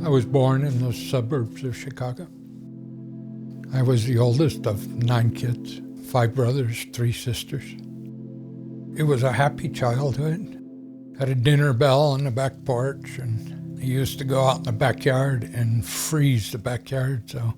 I was born in the suburbs of Chicago. I was the oldest of 9 kids, 5 brothers, 3 sisters. It was a happy childhood. Had a dinner bell on the back porch, and I used to go out in the backyard and freeze the backyard, so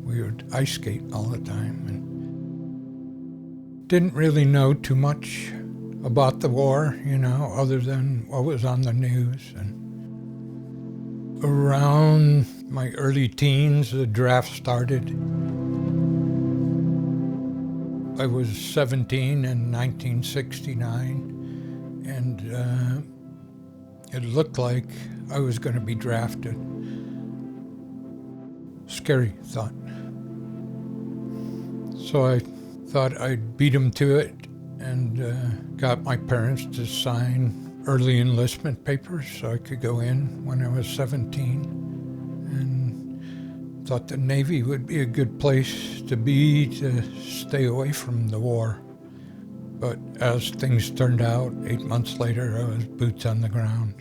we would ice skate all the time. And didn't really know too much about the war, other than what was on the news. And around my early teens, the draft started. I was 17 in 1969, and it looked like I was going to be drafted. Scary thought. So I thought I'd beat them to it, and got my parents to sign early enlistment papers so I could go in when I was 17, and thought the Navy would be a good place to be to stay away from the war. But as things turned out, 8 months later, I was boots on the ground.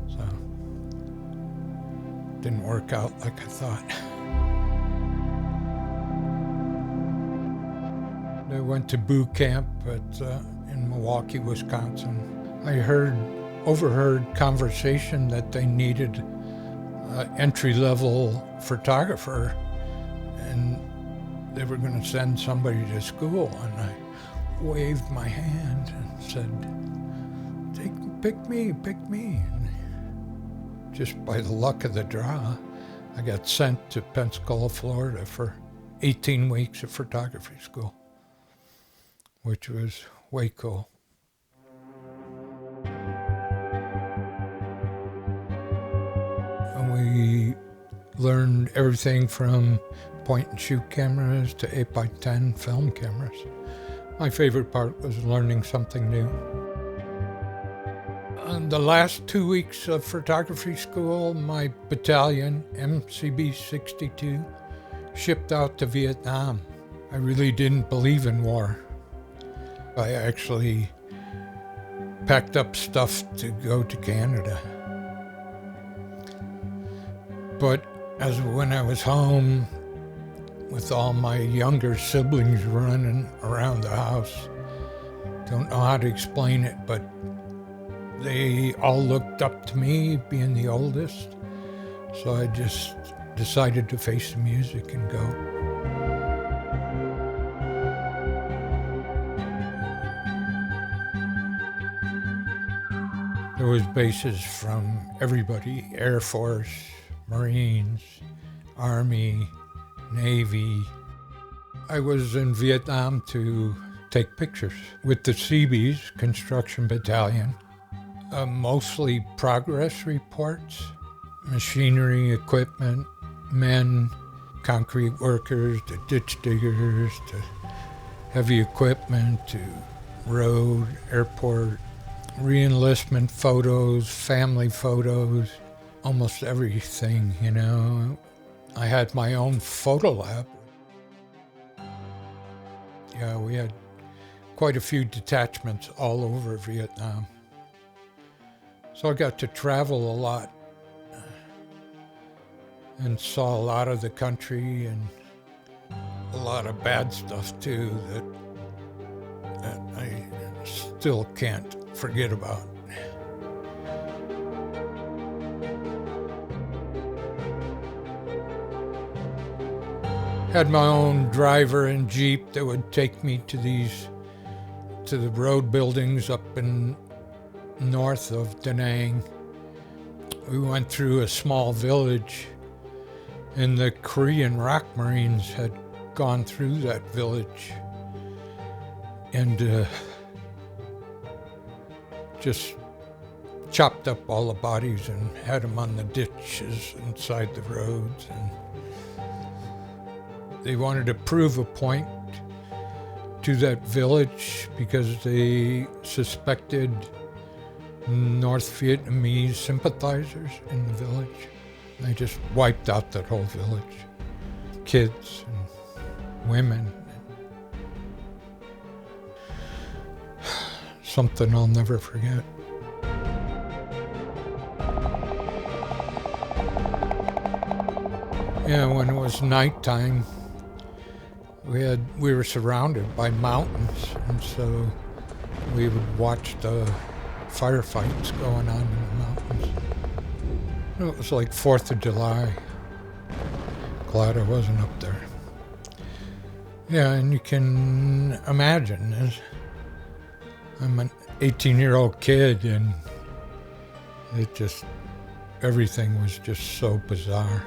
So didn't work out like I thought. I went to boot camp in Milwaukee, Wisconsin. I overheard conversation that they needed an entry-level photographer, and they were going to send somebody to school. And I waved my hand and said, pick me. And just by the luck of the draw, I got sent to Pensacola, Florida for 18 weeks of photography school, which was way cool. And we learned everything from point-and-shoot cameras to 8x10 film cameras. My favorite part was learning something new. In the last 2 weeks of photography school, my battalion, MCB 62, shipped out to Vietnam. I really didn't believe in war. I actually packed up stuff to go to Canada. But when I was home with all my younger siblings running around the house, don't know how to explain it, but they all looked up to me, being the oldest. So I just decided to face the music and go. There was bases from everybody: Air Force, Marines, Army, Navy. I was in Vietnam to take pictures with the Seabees construction battalion. Mostly progress reports, machinery, equipment, men, concrete workers, to ditch diggers, to heavy equipment, to road, airport, re-enlistment photos, family photos, almost everything, I had my own photo lab. Yeah, we had quite a few detachments all over Vietnam. So I got to travel a lot and saw a lot of the country, and a lot of bad stuff too that I still can't forget about. Had my own driver and Jeep that would take me to the road buildings up in north of Da Nang. We went through a small village, and the Korean Rock Marines had gone through that village and just chopped up all the bodies and had them on the ditches inside the roads. And they wanted to prove a point to that village because they suspected North Vietnamese sympathizers in the village. They just wiped out that whole village. Kids and women. Something I'll never forget. Yeah, when it was nighttime, we were surrounded by mountains, and so we would watch the firefights going on in the mountains. It was like 4th of July. Glad I wasn't up there. Yeah, and you can imagine, I'm an 18-year-old kid, and everything was just so bizarre.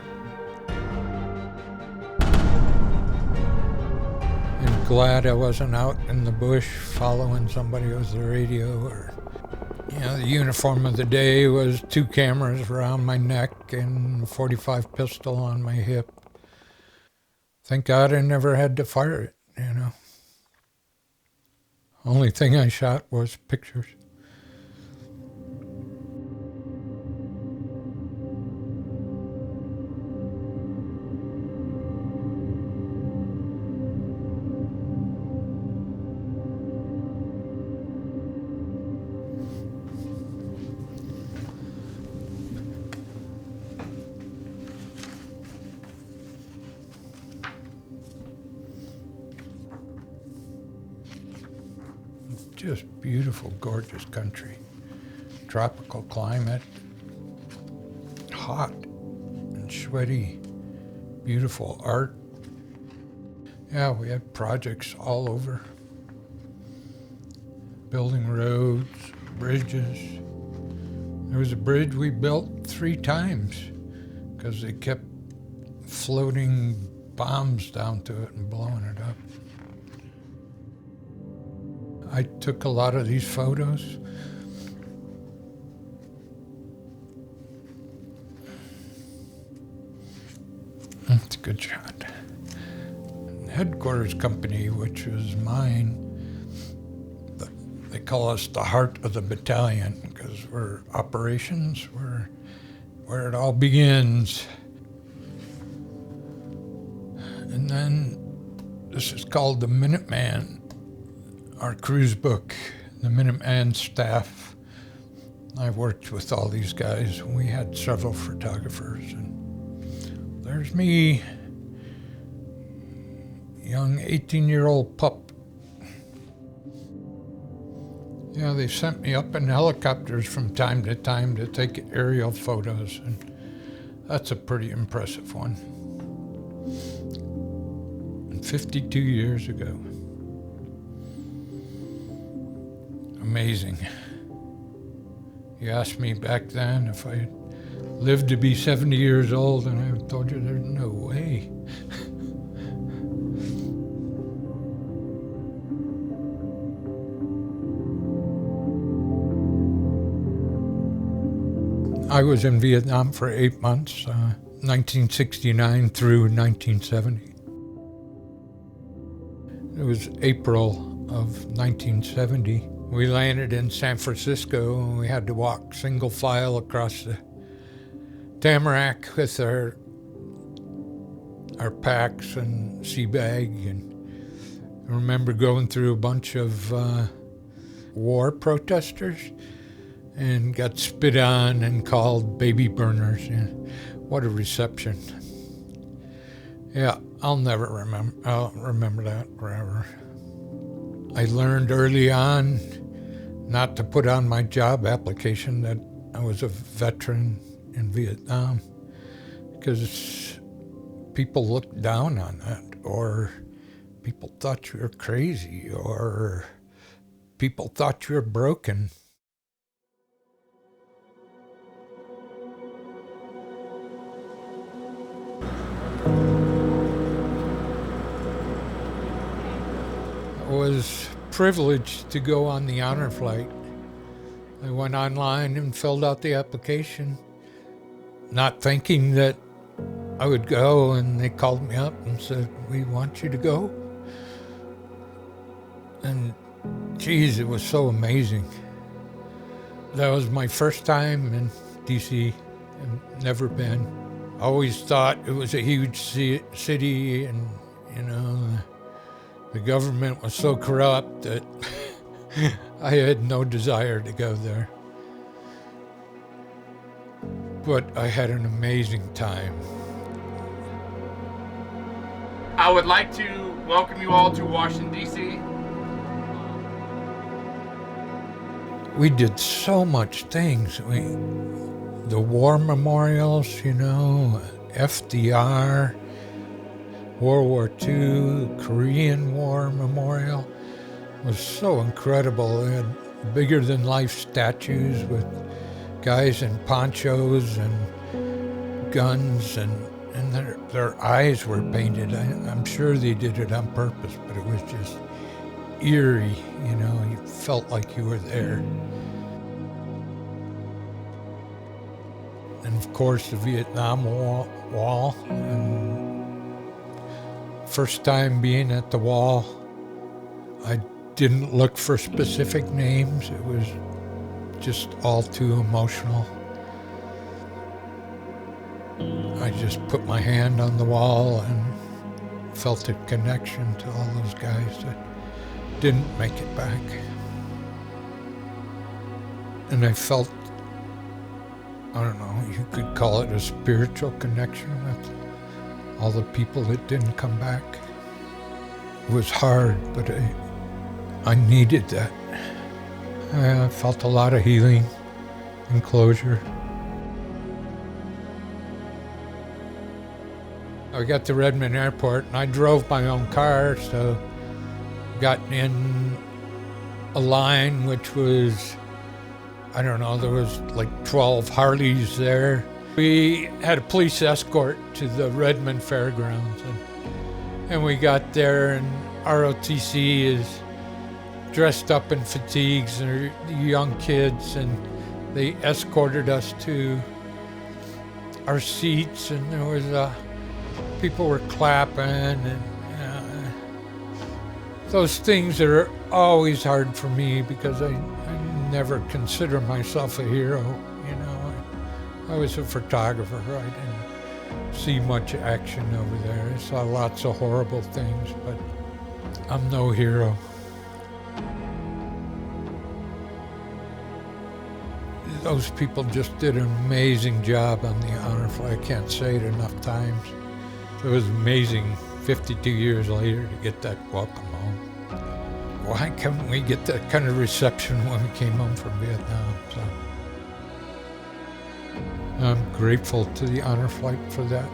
I'm glad I wasn't out in the bush following somebody with the radio, or, the uniform of the day was 2 cameras around my neck and a .45 pistol on my hip. Thank God I never had to fire it, Only thing I shot was pictures. Just beautiful, gorgeous country. Tropical climate. Hot and sweaty. Beautiful art. Yeah, we had projects all over. Building roads, bridges. There was a bridge we built 3 times because they kept floating bombs down to it and blowing it up. I took a lot of these photos. That's a good shot. The headquarters company, which was mine, they call us the heart of the battalion because we're operations, where it all begins. And then this is called the Minuteman. Our cruise book, the Minuteman staff. I worked with all these guys. We had several photographers, and there's me, young 18-year-old pup. Yeah, they sent me up in helicopters from time to time to take aerial photos, and that's a pretty impressive one. And 52 years ago. Amazing. You asked me back then if I lived to be 70 years old, and I told you there's no way. I was in Vietnam for 8 months, 1969 through 1970. It was April of 1970. We landed in San Francisco, and we had to walk single file across the tamarack with our packs and sea bag. And I remember going through a bunch of war protesters and got spit on and called baby burners. And what a reception. Yeah, I'll remember that forever. I learned early on not to put on my job application that I was a veteran in Vietnam, because people looked down on that, or people thought you were crazy, or people thought you were broken. I was privileged to go on the honor flight. I went online and filled out the application, not thinking that I would go, and they called me up and said, "We want you to go." And geez, it was so amazing. That was my first time in DC. I've never been. Always thought it was a huge city, and the government was so corrupt that I had no desire to go there. But I had an amazing time. I would like to welcome you all to Washington, D.C. We did so much things. The war memorials, you know, FDR, World War II, Korean War Memorial was so incredible. They had bigger than life statues with guys in ponchos and guns, and their eyes were painted. I'm sure they did it on purpose, but it was just eerie, you know, you felt like you were there. And of course the Vietnam Wall, and first time being at the wall, I didn't look for specific names. It was just all too emotional. I just put my hand on the wall and felt a connection to all those guys that didn't make it back. And I felt, I don't know, you could call it a spiritual connection with all the people that didn't come back. It was hard, but I needed that. I felt a lot of healing and closure. I got to Redmond Airport and I drove my own car, so got in a line which was, I don't know, there was like 12 Harleys there. We had a police escort to the Redmond Fairgrounds, and we got there, and ROTC is dressed up in fatigues, and they're young kids, and they escorted us to our seats, and there was people were clapping, and those things that are always hard for me because I never consider myself a hero, you know. I was a photographer. I didn't see much action over there. I saw lots of horrible things, but I'm no hero. Those people just did an amazing job on the honor flight. I can't say it enough times. It was amazing 52 years later to get that welcome home. Why couldn't we get that kind of reception when we came home from Vietnam? So I'm grateful to the honor flight for that.